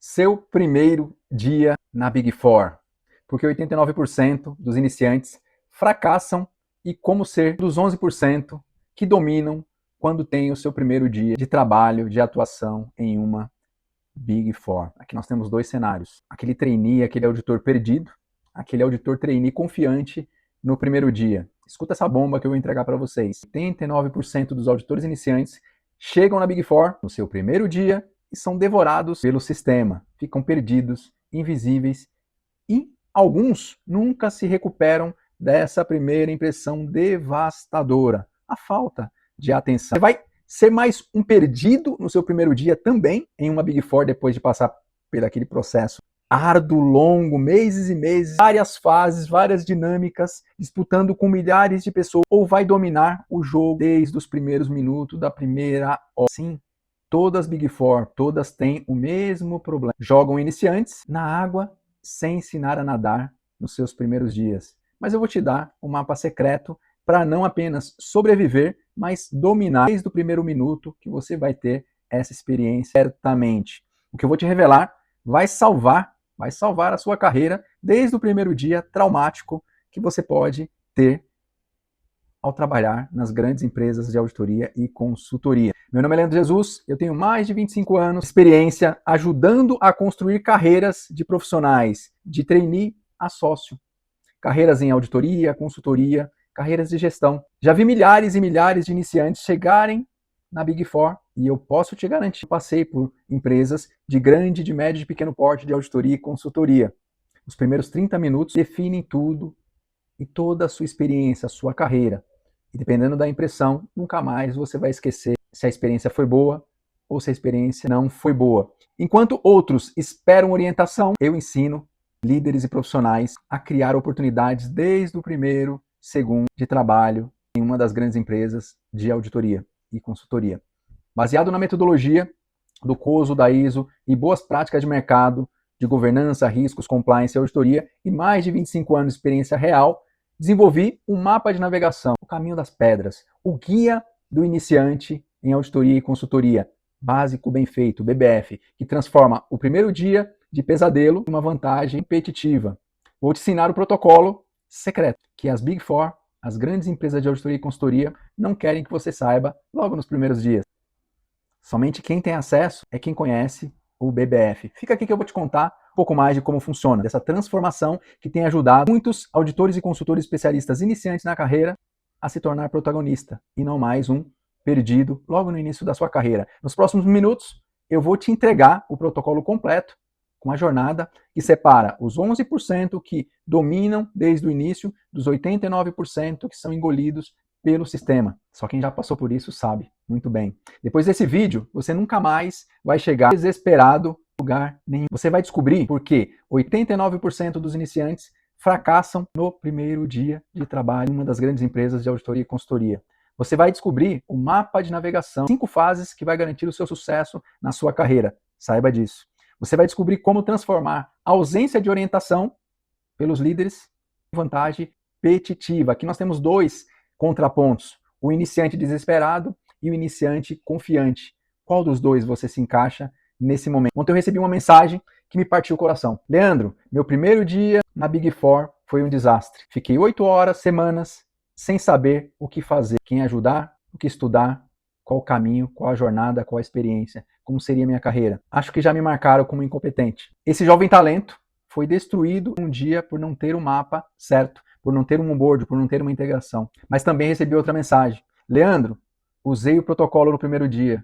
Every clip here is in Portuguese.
Seu primeiro dia na Big Four. Porque 89% dos iniciantes fracassam e como ser dos 11% que dominam quando tem o seu primeiro dia de trabalho, de atuação em uma Big Four. Aqui nós temos dois cenários. Aquele trainee, aquele auditor perdido, aquele auditor trainee confiante no primeiro dia. Escuta essa bomba que eu vou entregar para vocês. 89% dos auditores iniciantes chegam na Big Four no seu primeiro dia e são devorados pelo sistema. Ficam perdidos, invisíveis e alguns nunca se recuperam dessa primeira impressão devastadora. A falta de atenção. Você vai ser mais um perdido no seu primeiro dia também em uma Big Four depois de passar por aquele processo árduo, longo, meses e meses, várias fases, várias dinâmicas, disputando com milhares de pessoas, ou vai dominar o jogo desde os primeiros minutos da primeira hora. Sim, todas as Big Four, todas têm o mesmo problema. Jogam iniciantes na água sem ensinar a nadar nos seus primeiros dias. Mas eu vou te dar um mapa secreto para não apenas sobreviver, mas dominar desde o primeiro minuto que você vai ter essa experiência certamente. O que eu vou te revelar vai salvar a sua carreira desde o primeiro dia traumático que você pode ter ao trabalhar nas grandes empresas de auditoria e consultoria. Meu nome é Leandro Jesus, eu tenho mais de 25 anos de experiência ajudando a construir carreiras de profissionais, de trainee a sócio. Carreiras em auditoria, consultoria, carreiras de gestão. Já vi milhares e milhares de iniciantes chegarem na Big Four e eu posso te garantir, passei por empresas de grande, de médio e de pequeno porte de auditoria e consultoria. Os primeiros 30 minutos definem tudo e toda a sua experiência, a sua carreira. E dependendo da impressão, nunca mais você vai esquecer se a experiência foi boa ou se a experiência não foi boa. Enquanto outros esperam orientação, eu ensino líderes e profissionais a criar oportunidades desde o primeiro segundo de trabalho em uma das grandes empresas de auditoria e consultoria. Baseado na metodologia do COSO, da ISO e boas práticas de mercado, de governança, riscos, compliance e auditoria e mais de 25 anos de experiência real, desenvolvi um mapa de navegação, o caminho das pedras, o guia do iniciante em auditoria e consultoria, básico bem feito, BBF, que transforma o primeiro dia de pesadelo em uma vantagem competitiva. Vou te ensinar o protocolo secreto que as Big Four, as grandes empresas de auditoria e consultoria, não querem que você saiba logo nos primeiros dias. Somente quem tem acesso é quem conhece o BBF. Fica aqui que eu vou te contar um pouco mais de como funciona, dessa transformação que tem ajudado muitos auditores e consultores especialistas iniciantes na carreira a se tornar protagonista e não mais um perdido logo no início da sua carreira. Nos próximos minutos, eu vou te entregar o protocolo completo com a jornada que separa os 11% que dominam desde o início dos 89% que são engolidos pelo sistema. Só quem já passou por isso sabe muito bem. Depois desse vídeo, você nunca mais vai chegar desesperado em lugar nenhum. Você vai descobrir por que 89% dos iniciantes fracassam no primeiro dia de trabalho em uma das grandes empresas de auditoria e consultoria. Você vai descobrir o mapa de navegação, 5 fases que vai garantir o seu sucesso na sua carreira. Saiba disso. Você vai descobrir como transformar a ausência de orientação pelos líderes em vantagem competitiva. Aqui nós temos dois contrapontos, o iniciante desesperado e o iniciante confiante. Qual dos dois você se encaixa nesse momento? Ontem eu recebi uma mensagem que me partiu o coração. Leandro, meu primeiro dia na Big Four foi um desastre. Fiquei 8 horas, semanas, sem saber o que fazer, quem ajudar, o que estudar, qual o caminho, qual a jornada, qual a experiência, como seria a minha carreira. Acho que já me marcaram como incompetente. Esse jovem talento foi destruído um dia por não ter o mapa certo, por não ter um onboard, por não ter uma integração. Mas também recebi outra mensagem. Leandro, usei o protocolo no primeiro dia,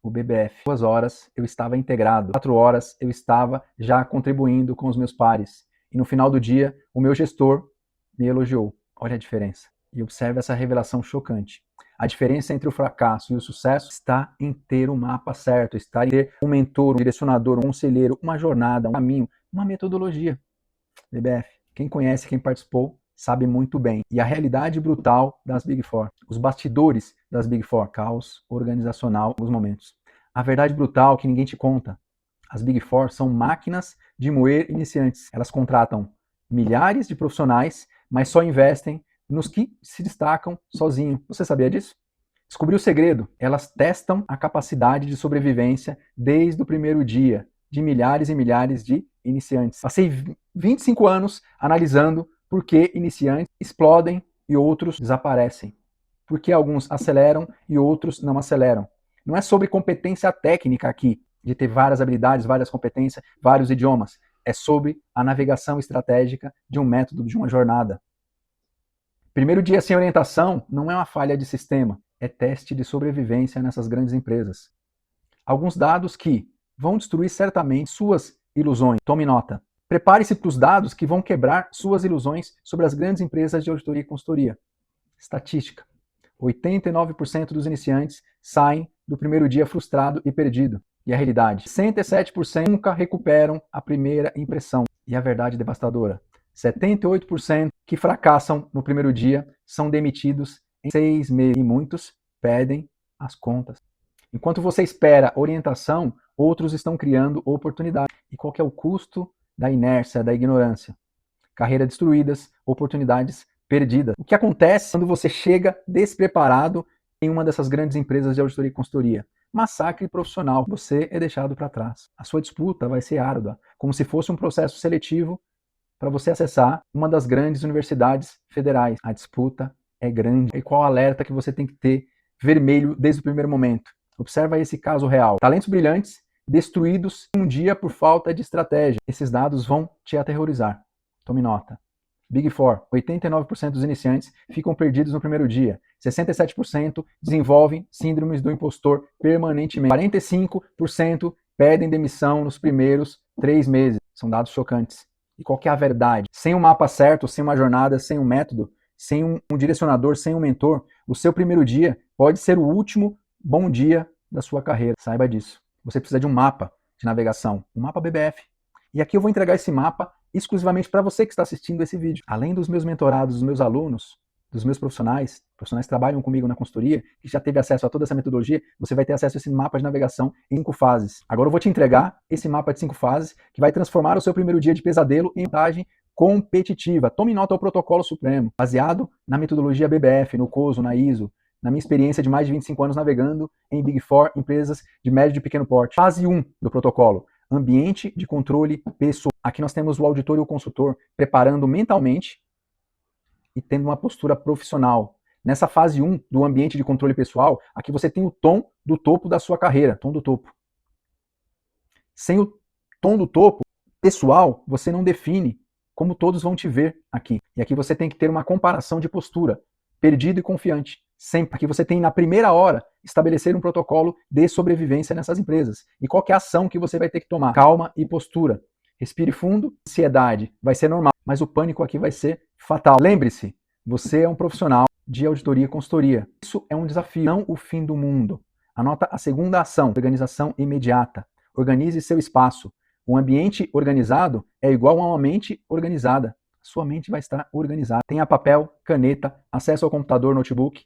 o BBF. 2 horas eu estava integrado, 4 horas eu estava já contribuindo com os meus pares. E no final do dia, o meu gestor me elogiou. Olha a diferença. E observe essa revelação chocante. A diferença entre o fracasso e o sucesso está em ter o mapa certo, está em ter um mentor, um direcionador, um conselheiro, uma jornada, um caminho, uma metodologia. BBF, quem conhece, quem participou, sabe muito bem. E a realidade brutal das Big Four, os bastidores das Big Four, caos organizacional em alguns momentos. A verdade brutal que ninguém te conta. As Big Four são máquinas de moer iniciantes. Elas contratam milhares de profissionais, mas só investem nos que se destacam sozinho. Você sabia disso? Descobriu o segredo. Elas testam a capacidade de sobrevivência desde o primeiro dia. de milhares e milhares de iniciantes. Passei 25 anos analisando por que iniciantes explodem e outros desaparecem. Por que alguns aceleram e outros não aceleram. Não é sobre competência técnica aqui, de ter várias habilidades, várias competências, vários idiomas. É sobre a navegação estratégica de um método, de uma jornada. Primeiro dia sem orientação não é uma falha de sistema, é teste de sobrevivência nessas grandes empresas. Alguns dados que vão destruir certamente suas ilusões. Tome nota. Prepare-se para os dados que vão quebrar suas ilusões sobre as grandes empresas de auditoria e consultoria. Estatística. 89% dos iniciantes saem do primeiro dia frustrado e perdido. E a realidade? 67% nunca recuperam a primeira impressão. E a verdade devastadora? 78% que fracassam no primeiro dia são demitidos em 6 meses. E muitos pedem as contas. Enquanto você espera orientação, outros estão criando oportunidades. E qual que é o custo da inércia, da ignorância? Carreiras destruídas, oportunidades perdidas. O que acontece quando você chega despreparado em uma dessas grandes empresas de auditoria e consultoria? Massacre profissional. Você é deixado para trás. A sua disputa vai ser árdua, como se fosse um processo seletivo para você acessar uma das grandes universidades federais. A disputa é grande. E qual alerta que você tem que ter vermelho desde o primeiro momento? Observa esse caso real. Talentos brilhantes destruídos um dia por falta de estratégia. Esses dados vão te aterrorizar. Tome nota. Big Four, 89% dos iniciantes ficam perdidos no primeiro dia. 67% desenvolvem síndromes do impostor permanentemente. 45% pedem demissão nos primeiros 3 meses. São dados chocantes. E qual que é a verdade? Sem um mapa certo, sem uma jornada, sem um método, sem um direcionador, sem um mentor, o seu primeiro dia pode ser o último bom dia da sua carreira. Saiba disso. Você precisa de um mapa de navegação, um mapa BBF. E aqui eu vou entregar esse mapa exclusivamente para você que está assistindo esse vídeo. Além dos meus mentorados, dos meus alunos, dos meus profissionais que trabalham comigo na consultoria, que já teve acesso a toda essa metodologia, você vai ter acesso a esse mapa de navegação em 5 fases. Agora eu vou te entregar esse mapa de 5 fases que vai transformar o seu primeiro dia de pesadelo em vantagem competitiva. Tome nota ao protocolo supremo, baseado na metodologia BBF, no COSO, na ISO, na minha experiência de mais de 25 anos navegando em Big Four, empresas de médio e pequeno porte. Fase 1 do protocolo. Ambiente de controle pessoal. Aqui nós temos o auditor e o consultor preparando mentalmente e tendo uma postura profissional. Nessa fase 1 do ambiente de controle pessoal, aqui você tem o tom do topo da sua carreira, tom do topo. Sem o tom do topo pessoal, você não define como todos vão te ver aqui. E aqui você tem que ter uma comparação de postura, perdido e confiante. Sempre. Aqui você tem, na primeira hora, estabelecer um protocolo de sobrevivência nessas empresas. E qual que é a ação que você vai ter que tomar? Calma e postura. Respire fundo, ansiedade vai ser normal, mas o pânico aqui vai ser fatal. Lembre-se, você é um profissional de auditoria e consultoria. Isso é um desafio, não o fim do mundo. Anota a segunda ação, organização imediata. Organize seu espaço. Um ambiente organizado é igual a uma mente organizada. Sua mente vai estar organizada. Tenha papel, caneta, acesso ao computador, notebook.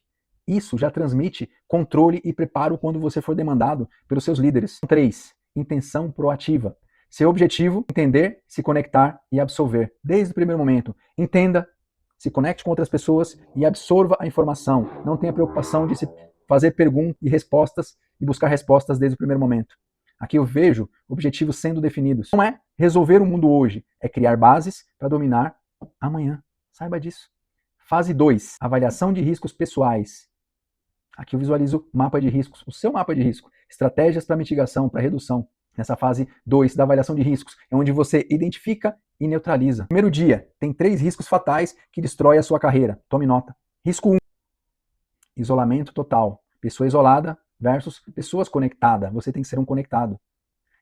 Isso já transmite controle e preparo quando você for demandado pelos seus líderes. 3. Intenção proativa. Seu objetivo, entender, se conectar e absorver. Desde o primeiro momento. Entenda, se conecte com outras pessoas e absorva a informação. Não tenha preocupação de se fazer perguntas e respostas e buscar respostas desde o primeiro momento. Aqui eu vejo objetivos sendo definidos. Não é resolver o mundo hoje, é criar bases para dominar amanhã. Saiba disso. Fase 2. Avaliação de riscos pessoais. Aqui eu visualizo mapa de riscos, o seu mapa de risco, estratégias para mitigação, para redução. Nessa fase 2 da avaliação de riscos, é onde você identifica e neutraliza. Primeiro dia, tem 3 riscos fatais que destroem a sua carreira. Tome nota. Risco 1, isolamento total. Pessoa isolada versus pessoas conectadas. Você tem que ser um conectado.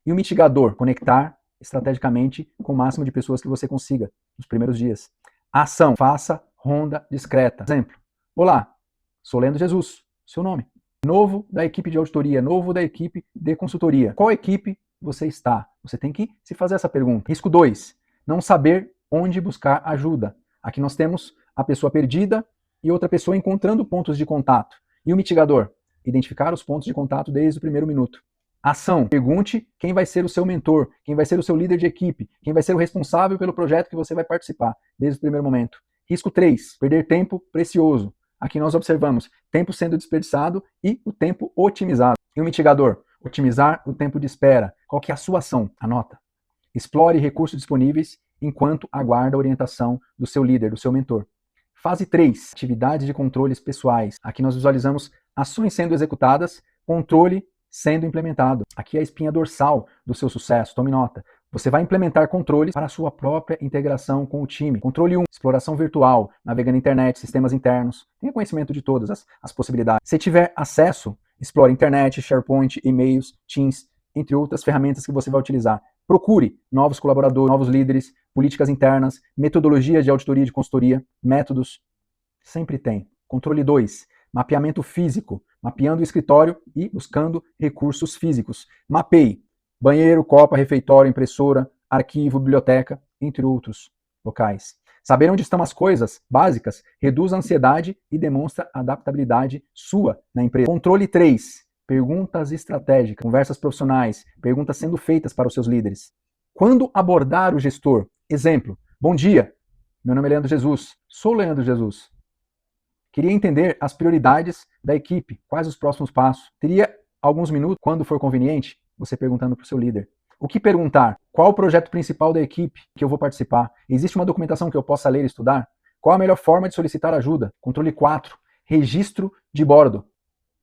E o mitigador, conectar estrategicamente com o máximo de pessoas que você consiga nos primeiros dias. A ação, faça ronda discreta. Exemplo, olá, sou Leandro Jesus. Seu nome. Novo da equipe de auditoria, novo da equipe de consultoria. Qual equipe você está? Você tem que se fazer essa pergunta. Risco 2. Não saber onde buscar ajuda. Aqui nós temos a pessoa perdida e outra pessoa encontrando pontos de contato. E o mitigador? Identificar os pontos de contato desde o primeiro minuto. Ação. Pergunte quem vai ser o seu mentor, quem vai ser o seu líder de equipe, quem vai ser o responsável pelo projeto que você vai participar desde o primeiro momento. Risco 3. Perder tempo precioso. Aqui nós observamos tempo sendo desperdiçado e o tempo otimizado. E o mitigador? Otimizar o tempo de espera. Qual que é a sua ação? Anota. Explore recursos disponíveis enquanto aguarda a orientação do seu líder, do seu mentor. Fase 3, atividades de controles pessoais. Aqui nós visualizamos ações sendo executadas, controle sendo implementado. Aqui é a espinha dorsal do seu sucesso, tome nota. Você vai implementar controles para a sua própria integração com o time. Controle 1, exploração virtual, navegando na internet, sistemas internos. Tenha conhecimento de todas as possibilidades. Se tiver acesso, explore internet, SharePoint, e-mails, Teams, entre outras ferramentas que você vai utilizar. Procure novos colaboradores, novos líderes, políticas internas, metodologias de auditoria e de consultoria, métodos. Sempre tem. Controle 2, mapeamento físico, mapeando o escritório e buscando recursos físicos. Mapeie banheiro, copa, refeitório, impressora, arquivo, biblioteca, entre outros locais. Saber onde estão as coisas básicas reduz a ansiedade e demonstra adaptabilidade sua na empresa. Controle 3, perguntas estratégicas, conversas profissionais, perguntas sendo feitas para os seus líderes. Quando abordar o gestor? Exemplo, bom dia, meu nome é Leandro Jesus, sou Leandro Jesus. Queria entender as prioridades da equipe, quais os próximos passos. Teria alguns minutos, quando for conveniente, você perguntando para o seu líder. O que perguntar? Qual o projeto principal da equipe que eu vou participar? Existe uma documentação que eu possa ler e estudar? Qual a melhor forma de solicitar ajuda? Controle 4, registro de bordo.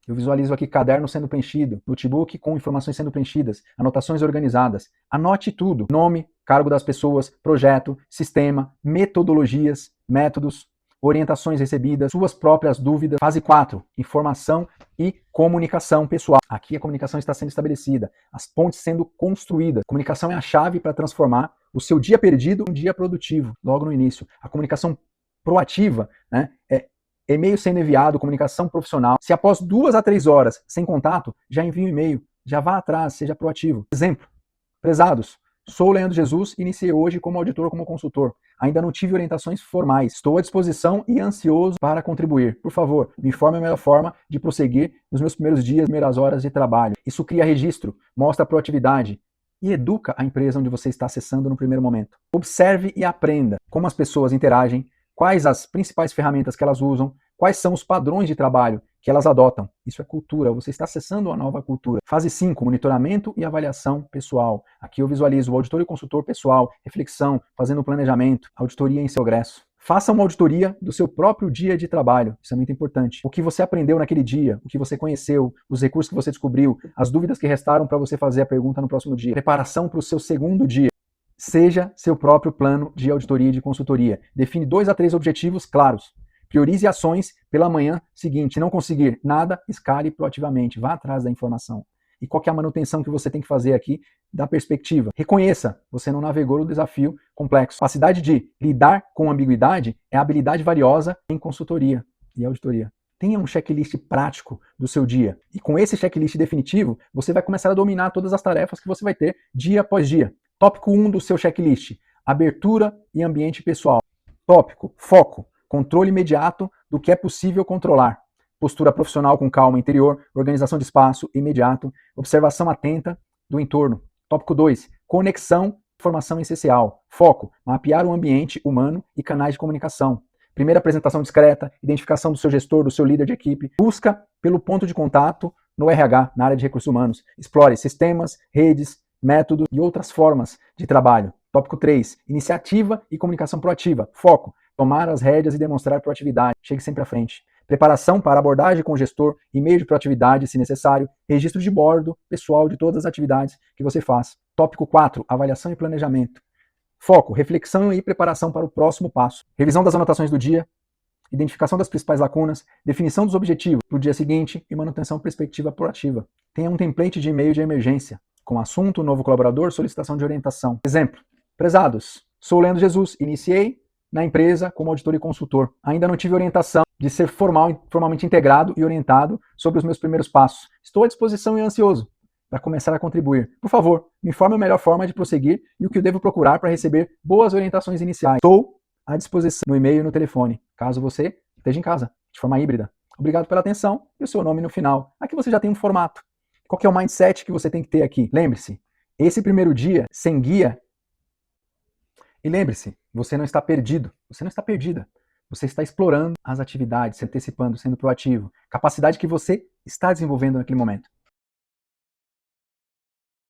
Eu visualizo aqui caderno sendo preenchido, notebook com informações sendo preenchidas, anotações organizadas. Anote tudo: nome, cargo das pessoas, projeto, sistema, metodologias, métodos, orientações recebidas, suas próprias dúvidas. Fase 4, informação e comunicação pessoal. Aqui a comunicação está sendo estabelecida, as pontes sendo construídas. Comunicação é a chave para transformar o seu dia perdido em um dia produtivo, logo no início. A comunicação proativa, né, é e-mail sendo enviado, comunicação profissional. Se após 2 a 3 horas sem contato, já envie um e-mail, já vá atrás, seja proativo. Exemplo, prezados, sou Leandro Jesus, iniciei hoje como auditor, como consultor. Ainda não tive orientações formais. Estou à disposição e ansioso para contribuir. Por favor, me informe a melhor forma de prosseguir nos meus primeiros dias, primeiras horas de trabalho. Isso cria registro, mostra proatividade e educa a empresa onde você está acessando no primeiro momento. Observe e aprenda como as pessoas interagem, quais as principais ferramentas que elas usam, quais são os padrões de trabalho que elas adotam. Isso é cultura, você está acessando uma nova cultura. Fase 5, monitoramento e avaliação pessoal. Aqui eu visualizo o auditor e consultor pessoal, reflexão, fazendo planejamento, auditoria em seu progresso. Faça uma auditoria do seu próprio dia de trabalho, isso é muito importante. O que você aprendeu naquele dia, o que você conheceu, os recursos que você descobriu, as dúvidas que restaram para você fazer a pergunta no próximo dia. Preparação para o seu segundo dia. Seja seu próprio plano de auditoria e de consultoria. Define 2 a 3 objetivos claros. Priorize ações pela manhã seguinte. Se não conseguir nada, escale proativamente. Vá atrás da informação. E qual que é a manutenção que você tem que fazer aqui da perspectiva? Reconheça, você não navegou no desafio complexo. Capacidade de lidar com ambiguidade é habilidade valiosa em consultoria e auditoria. Tenha um checklist prático do seu dia. E com esse checklist definitivo, você vai começar a dominar todas as tarefas que você vai ter dia após dia. Tópico 1 do seu checklist: abertura e ambiente pessoal. Tópico: foco. Controle imediato do que é possível controlar. Postura profissional com calma interior, organização de espaço imediato, observação atenta do entorno. Tópico 2, conexão, informação essencial. Foco, mapear o ambiente humano e canais de comunicação. Primeira apresentação discreta, identificação do seu gestor, do seu líder de equipe. Busca pelo ponto de contato no RH, na área de recursos humanos. Explore sistemas, redes, métodos e outras formas de trabalho. Tópico 3, iniciativa e comunicação proativa. Foco, tomar as rédeas e demonstrar proatividade. Chegue sempre à frente. Preparação para abordagem com o gestor, e-mail de proatividade, se necessário, registro de bordo pessoal de todas as atividades que você faz. Tópico 4, avaliação e planejamento. Foco, reflexão e preparação para o próximo passo. Revisão das anotações do dia, identificação das principais lacunas, definição dos objetivos para o dia seguinte e manutenção perspectiva proativa. Tenha um template de e-mail de emergência, com assunto, novo colaborador, solicitação de orientação. Exemplo, prezados, sou Leandro Jesus, iniciei na empresa como auditor e consultor. Ainda não tive orientação de ser formalmente integrado e orientado sobre os meus primeiros passos. Estou à disposição e ansioso para começar a contribuir. Por favor, me informe a melhor forma de prosseguir e o que eu devo procurar para receber boas orientações iniciais. Estou à disposição no e-mail e no telefone, caso você esteja em casa, de forma híbrida. Obrigado pela atenção e o seu nome no final. Aqui você já tem um formato. Qual que é o mindset que você tem que ter aqui? Lembre-se, esse primeiro dia sem guia. E lembre-se, você não está perdido, você não está perdida. Você está explorando as atividades, se antecipando, sendo proativo. Capacidade que você está desenvolvendo naquele momento.